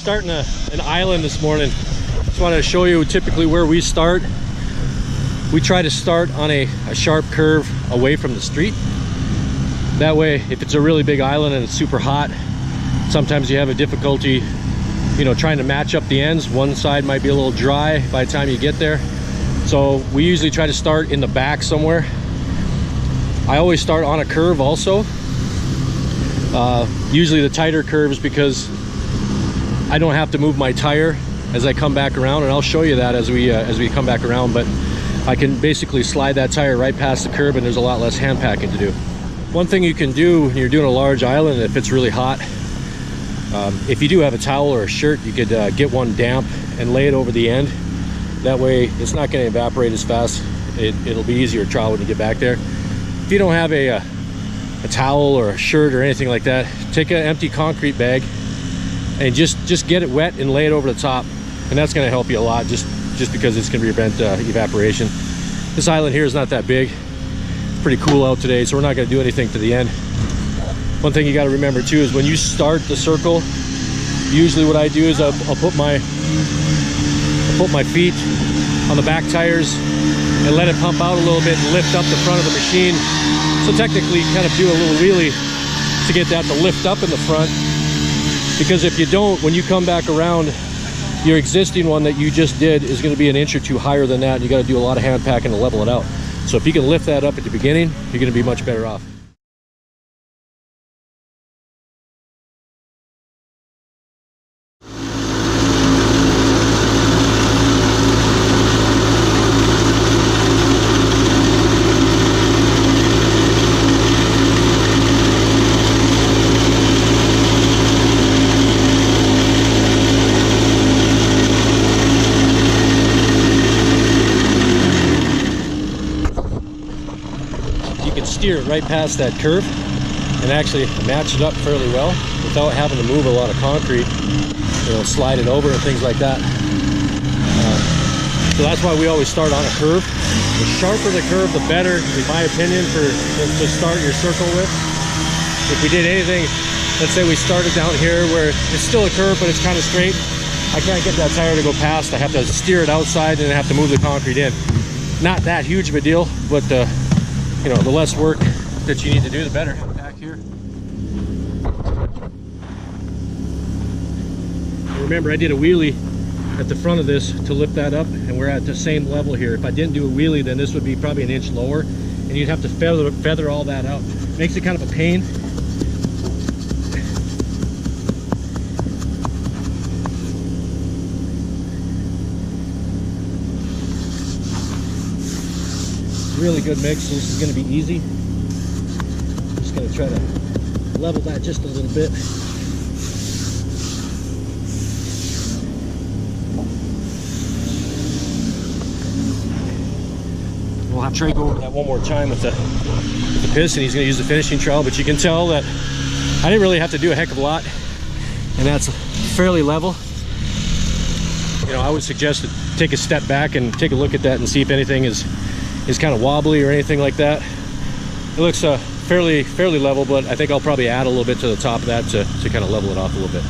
starting an island this morning. Just wanted to show you typically where we start. We try to start on a sharp curve away from the street. That way, if it's a really big island and it's super hot, sometimes you have a difficulty, you know, trying to match up the ends. One side might be a little dry by the time you get there. So we usually try to start in the back somewhere. I always start on a curve also. Usually the tighter curves, because I don't have to move my tire as I come back around, and I'll show you that as we come back around. But I can basically slide that tire right past the curb, and there's a lot less hand packing to do. One thing you can do when you're doing a large island, if it's really hot, if you do have a towel or a shirt, you could get one damp and lay it over the end. That way it's not going to evaporate as fast. It'll be easier to travel when you get back there. If you don't have a towel or a shirt or anything like that, take an empty concrete bag and just get it wet and lay it over the top, and that's going to help you a lot, just because it's going to prevent evaporation. This island here is not that big. It's pretty cool out today, so we're not going to do anything to the end. One thing you got to remember too is when you start the circle, usually what I do is I'll put my feet on the back tires and let it pump out a little bit and lift up the front of the machine. So technically kind of do a little wheelie to get that to lift up in the front, because if you don't, when you come back around, your existing one that you just did is going to be an inch or two higher than that, and you got to do a lot of hand packing to level it out. So if you can lift that up at the beginning, you're going to be much better off. Steer it right past that curve and actually match it up fairly well without having to move a lot of concrete, you know, slide it over and things like that. So that's why we always start on a curve. The sharper the curve, the better, in my opinion, to start your circle with. If we did anything, let's say we started down here where it's still a curve but it's kind of straight, I can't get that tire to go past. I have to steer it outside and I have to move the concrete in. Not that huge of a deal, but you know, the less work that you need to do, the better. Back here. Remember, I did a wheelie at the front of this to lift that up, and we're at the same level here. If I didn't do a wheelie, then this would be probably an inch lower, and you'd have to feather all that out. Makes it kind of a pain. Really good mix, so this is going to be easy. Just going to try to level that just a little bit. We'll have Trey go over that one more time with the piston. He's going to use the finishing trowel, but you can tell that I didn't really have to do a heck of a lot, and that's fairly level. You know, I would suggest to take a step back and take a look at that and see if anything is kind of wobbly or anything like that. It looks fairly level, but I think I'll probably add a little bit to the top of that to kind of level it off a little bit.